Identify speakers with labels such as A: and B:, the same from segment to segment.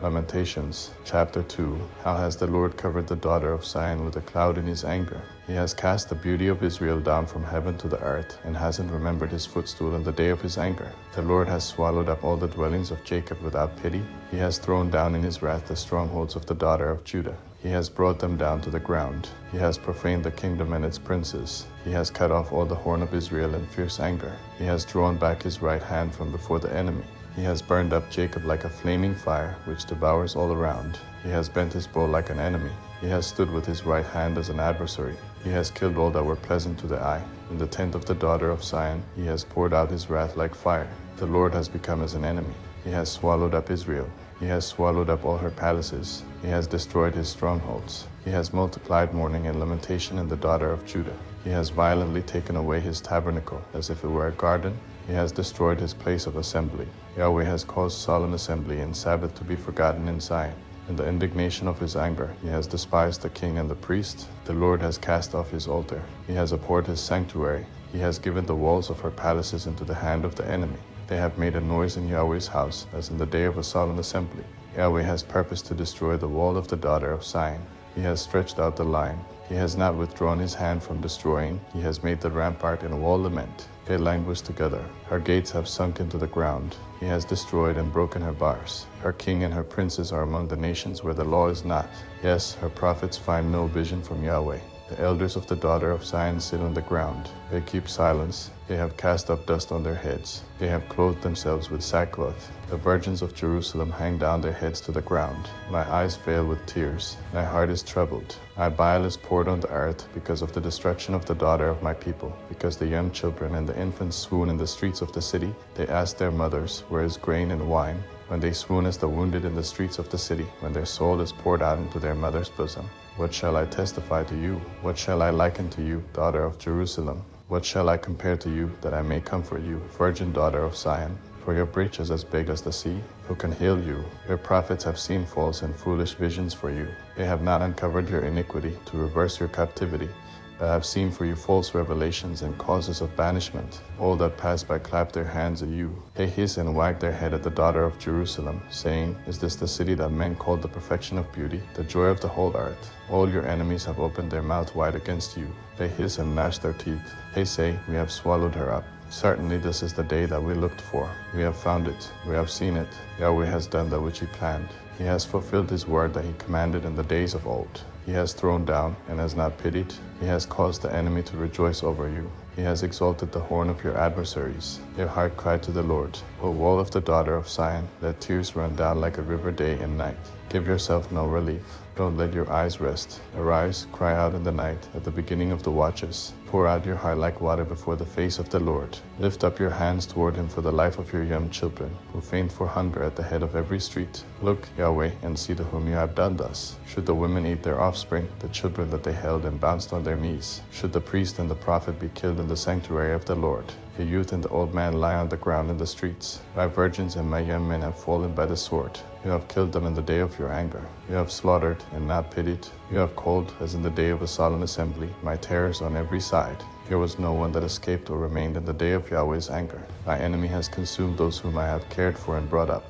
A: Lamentations, chapter 2. How has the Lord covered the daughter of Zion with a cloud in his anger? He has cast the beauty of Israel down from heaven to the earth, and hasn't remembered his footstool in the day of his anger. The Lord has swallowed up all the dwellings of Jacob without pity. He has thrown down in his wrath the strongholds of the daughter of Judah. He has brought them down to the ground. He has profaned the kingdom and its princes. He has cut off all the horn of Israel in fierce anger. He has drawn back his right hand from before the enemy. He has burned up Jacob like a flaming fire, which devours all around. He has bent his bow like an enemy. He has stood with his right hand as an adversary. He has killed all that were pleasant to the eye. In the tent of the daughter of Zion, he has poured out his wrath like fire. The Lord has become as an enemy. He has swallowed up Israel. He has swallowed up all her palaces. He has destroyed his strongholds. He has multiplied mourning and lamentation in the daughter of Judah. He has violently taken away his tabernacle, as if it were a garden. He has destroyed his place of assembly. Yahweh has caused solemn assembly and Sabbath to be forgotten in Zion. In the indignation of his anger, he has despised the king and the priest. The Lord has cast off his altar. He has abhorred his sanctuary. He has given the walls of her palaces into the hand of the enemy. They have made a noise in Yahweh's house, as in the day of a solemn assembly. Yahweh has purposed to destroy the wall of the daughter of Zion. He has stretched out the line. He has not withdrawn his hand from destroying. He has made the rampart and wall lament. They languish together. Her gates have sunk into the ground. He has destroyed and broken her bars. Her king and her princes are among the nations where the law is not. Yes, her prophets find no vision from Yahweh. The elders of the daughter of Zion sit on the ground. They keep silence. They have cast up dust on their heads. They have clothed themselves with sackcloth. The virgins of Jerusalem hang down their heads to the ground. My eyes fail with tears. My heart is troubled. My bile is poured on the earth because of the destruction of the daughter of my people. Because the young children and the infants swoon in the streets of the city, they ask their mothers, "Where is grain and wine?" When they swoon as the wounded in the streets of the city, when their soul is poured out into their mother's bosom. What shall I testify to you? What shall I liken to you, daughter of Jerusalem? What shall I compare to you, that I may comfort you, virgin daughter of Zion? For your breach is as big as the sea. Who can heal you? Your prophets have seen false and foolish visions for you. They have not uncovered your iniquity to reverse your captivity. I have seen for you false revelations and causes of banishment. All that pass by clap their hands at you. They hiss and wag their head at the daughter of Jerusalem, saying, "Is this the city that men called the perfection of beauty, the joy of the whole earth?" All your enemies have opened their mouth wide against you. They hiss and gnash their teeth. They say, "We have swallowed her up." Certainly this is the day that we looked for. We have found it. We have seen it. Yahweh has done that which he planned. He has fulfilled his word that he commanded in the days of old. He has thrown down and has not pitied. He has caused the enemy to rejoice over you. He has exalted the horn of your adversaries. Their heart cried to the Lord, "O wall of the daughter of Zion, let tears run down like a river day and night. Give yourself no relief. Don't let your eyes rest. Arise, cry out in the night, at the beginning of the watches. Pour out your heart like water before the face of the Lord. Lift up your hands toward him for the life of your young children, who faint for hunger at the head of every street. Look, Yahweh, and see to whom you have done thus. Should the women eat their offspring, the children that they held and bounced on their knees? Should the priest and the prophet be killed in the sanctuary of the Lord? The youth and the old man lie on the ground in the streets. My virgins and my young men have fallen by the sword. You have killed them in the day of your anger. You have slaughtered and not pitied. You have called, as in the day of a solemn assembly, my terrors on every side. There was no one that escaped or remained in the day of Yahweh's anger. My enemy has consumed those whom I have cared for and brought up.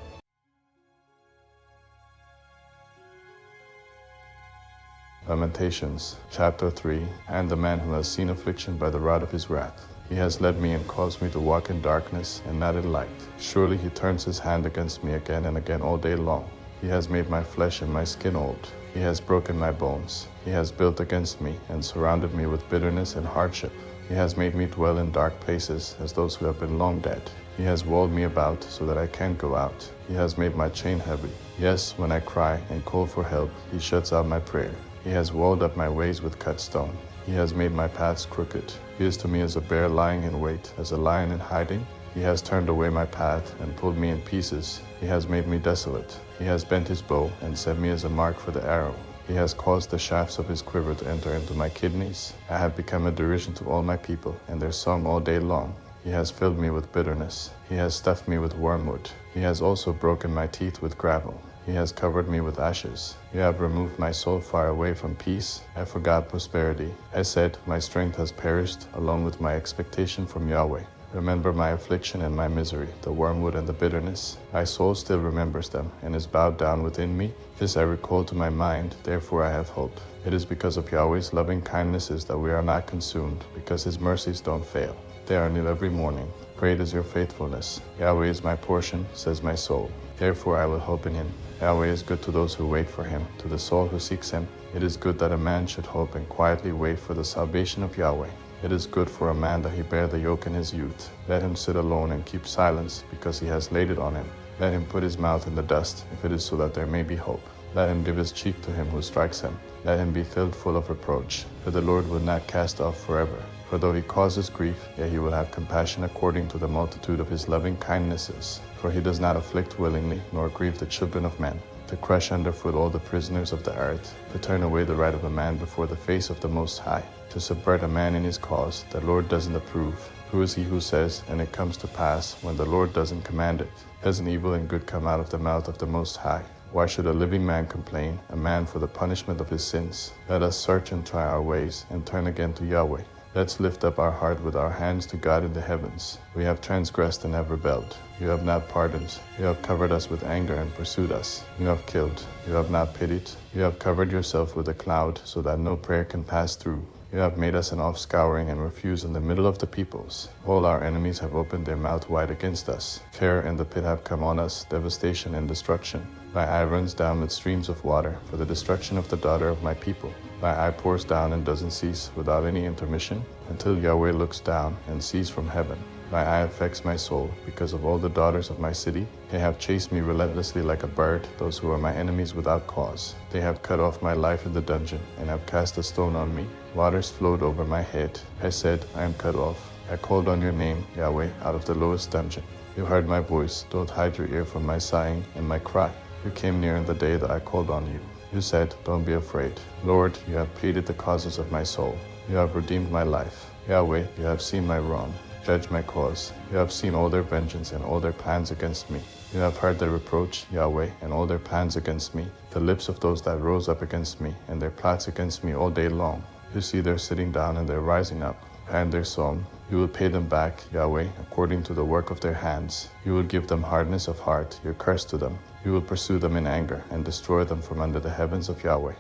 A: Lamentations, chapter 3. And the man who has seen affliction by the rod of his wrath. He has led me and caused me to walk in darkness and not in light. Surely he turns his hand against me again and again all day long. He has made my flesh and my skin old. He has broken my bones. He has built against me and surrounded me with bitterness and hardship. He has made me dwell in dark places as those who have been long dead. He has walled me about so that I can't go out. He has made my chain heavy. Yes, when I cry and call for help, he shuts out my prayer. He has walled up my ways with cut stone. He has made my paths crooked. He is to me as a bear lying in wait, as a lion in hiding. He has turned away my path and pulled me in pieces. He has made me desolate. He has bent his bow and set me as a mark for the arrow. He has caused the shafts of his quiver to enter into my kidneys. I have become a derision to all my people, and their song all day long. He has filled me with bitterness. He has stuffed me with wormwood. He has also broken my teeth with gravel. He has covered me with ashes. You have removed my soul far away from peace. I forgot prosperity. I said, my strength has perished along with my expectation from Yahweh. Remember my affliction and my misery, the wormwood and the bitterness. My soul still remembers them, and is bowed down within me. This I recall to my mind, therefore I have hope. It is because of Yahweh's loving kindnesses that we are not consumed, because his mercies don't fail. They are new every morning. Great is your faithfulness. Yahweh is my portion, says my soul. Therefore I will hope in him. Yahweh is good to those who wait for him, to the soul who seeks him. It is good that a man should hope and quietly wait for the salvation of Yahweh. It is good for a man that he bear the yoke in his youth. Let him sit alone and keep silence, because he has laid it on him. Let him put his mouth in the dust, if it is so that there may be hope. Let him give his cheek to him who strikes him. Let him be filled full of reproach. For the Lord will not cast off forever. For though he causes grief, yet he will have compassion according to the multitude of his loving kindnesses. For he does not afflict willingly, nor grieve the children of men, to crush underfoot all the prisoners of the earth, to turn away the right of a man before the face of the Most High, to subvert a man in his cause. The Lord doesn't approve. Who is he who says, and it comes to pass, when the Lord doesn't command it? Doesn't evil and good come out of the mouth of the Most High? Why should a living man complain, a man for the punishment of his sins? Let us search and try our ways, and turn again to Yahweh. Let's lift up our heart with our hands to God in the heavens. We have transgressed and have rebelled. You have not pardoned. You have covered us with anger and pursued us. You have killed. You have not pitied. You have covered yourself with a cloud, so that no prayer can pass through. You have made us an offscouring and refuse in the middle of the peoples. All our enemies have opened their mouth wide against us. Terror and the pit have come on us, devastation and destruction. My eye runs down with streams of water for the destruction of the daughter of my people. My eye pours down and doesn't cease without any intermission, until Yahweh looks down and sees from heaven. My eye affects my soul because of all the daughters of my city. They have chased me relentlessly like a bird, those who are my enemies without cause. They have cut off my life in the dungeon and have cast a stone on me. Waters flowed over my head. I said, I am cut off. I called on your name, Yahweh, out of the lowest dungeon. You heard my voice. Don't hide your ear from my sighing and my cry. You came near in the day that I called on you. You said, don't be afraid. Lord, you have pleaded the causes of my soul. You have redeemed my life. Yahweh, you have seen my wrong. Judge my cause. You have seen all their vengeance and all their plans against me. You have heard their reproach, Yahweh, and all their plans against me, the lips of those that rose up against me, and their plots against me all day long. You see their sitting down and their rising up, and their song. You will pay them back, Yahweh, according to the work of their hands. You will give them hardness of heart, your curse to them. You will pursue them in anger, and destroy them from under the heavens of Yahweh.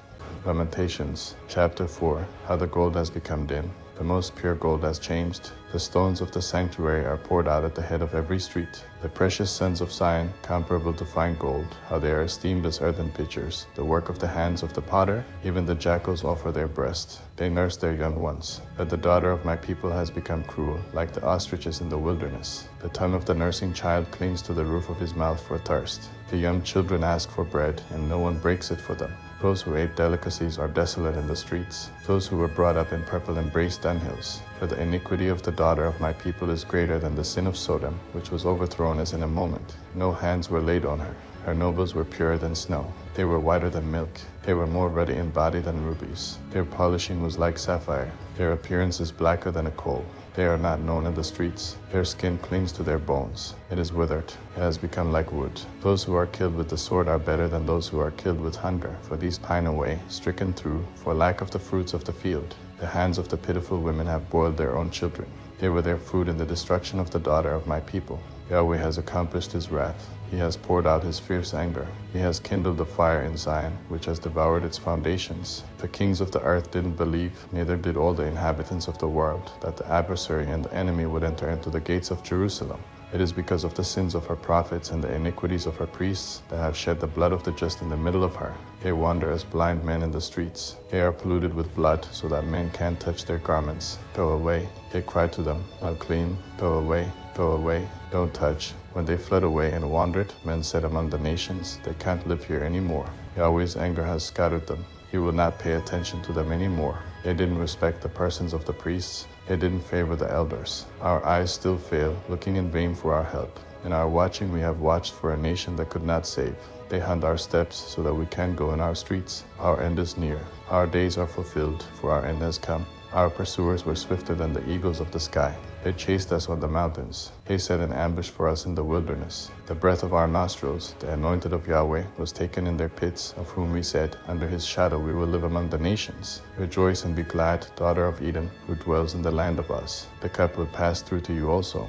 A: Lamentations, chapter 4, how the gold has become dim. The most pure gold has changed. The stones of the sanctuary are poured out at the head of every street. The precious sons of Zion, comparable to fine gold, how they are esteemed as earthen pitchers, the work of the hands of the potter. Even the jackals offer their breast. They nurse their young ones. But the daughter of my people has become cruel, like the ostriches in the wilderness. The tongue of the nursing child clings to the roof of his mouth for thirst. The young children ask for bread, and no one breaks it for them. Those who ate delicacies are desolate in the streets. Those who were brought up in purple embrace dunghills. For the iniquity of the daughter of my people is greater than the sin of Sodom, which was overthrown as in a moment. No hands were laid on her. Her nobles were purer than snow. They were whiter than milk. They were more ruddy in body than rubies. Their polishing was like sapphire. Their appearance is blacker than a coal. They are not known in the streets. Their skin clings to their bones. It is withered. It has become like wood. Those who are killed with the sword are better than those who are killed with hunger, for these pine away, stricken through, for lack of the fruits of the field. The hands of the pitiful women have boiled their own children. They were their food in the destruction of the daughter of my people. Yahweh has accomplished his wrath. He has poured out his fierce anger. He has kindled the fire in Zion, which has devoured its foundations. The kings of the earth didn't believe, neither did all the inhabitants of the world, that the adversary and the enemy would enter into the gates of Jerusalem. It is because of the sins of her prophets and the iniquities of her priests that have shed the blood of the just in the middle of her. They wander as blind men in the streets. They are polluted with blood, so that men can't touch their garments. Throw away. They cry to them, unclean. Throw away. Throw away. Don't touch. When they fled away and wandered, men said among the nations, they can't live here anymore. Yahweh's anger has scattered them. He will not pay attention to them anymore. They didn't respect the persons of the priests. They didn't favor the elders. Our eyes still fail, looking in vain for our help. In our watching we have watched for a nation that could not save. They hunt our steps so that we can't go in our streets. Our end is near. Our days are fulfilled, for our end has come. Our pursuers were swifter than the eagles of the sky. They chased us on the mountains. They set an ambush for us in the wilderness. The breath of our nostrils, the anointed of Yahweh, was taken in their pits, of whom we said, under his shadow we will live among the nations. Rejoice and be glad, daughter of Edom, who dwells in the land of us. The cup will pass through to you also.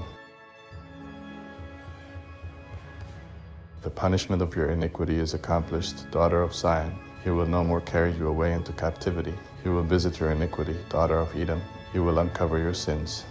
A: The punishment of your iniquity is accomplished, daughter of Zion. He will no more carry you away into captivity. He will visit your iniquity, daughter of Edom. He will uncover your sins.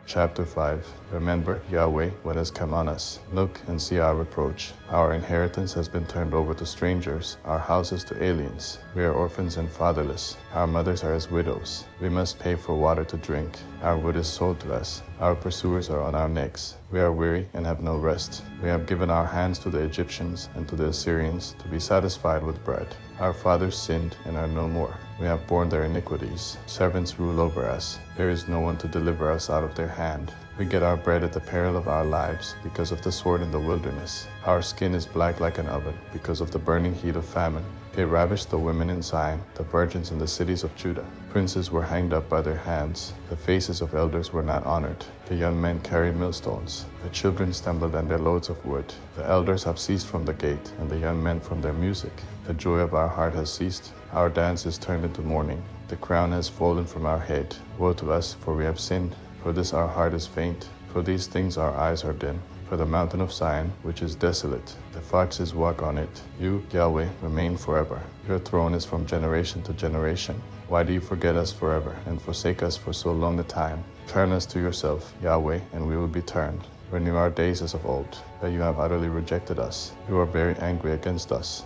A: Chapter 5. Remember, Yahweh, what has come on us. Look and see our reproach. Our inheritance has been turned over to strangers, our houses to aliens. We are orphans and fatherless. Our mothers are as widows. We must pay for water to drink. Our wood is sold to us. Our pursuers are on our necks. We are weary and have no rest. We have given our hands to the Egyptians and to the Assyrians to be satisfied with bread. Our fathers sinned and are no more. We have borne their iniquities. Servants rule over us. There is no one to deliver us out of their hand. We get our bread at the peril of our lives because of the sword in the wilderness. Our skin is black like an oven because of the burning heat of famine. They ravished the women in Zion, the virgins in the cities of Judah. Princes were hanged up by their hands. The faces of elders were not honored. The young men carried millstones. The children stumbled on their loads of wood. The elders have ceased from the gate, and the young men from their music. The joy of our heart has ceased. Our dance is turned into mourning. The crown has fallen from our head. Woe to us, for we have sinned. For this our heart is faint. For these things our eyes are dim. For the mountain of Zion, which is desolate, the foxes walk on it. You, Yahweh, remain forever. Your throne is from generation to generation. Why do you forget us forever and forsake us for so long a time? Turn us to yourself, Yahweh, and we will be turned. Renew our days as of old, that you have utterly rejected us. You are very angry against us.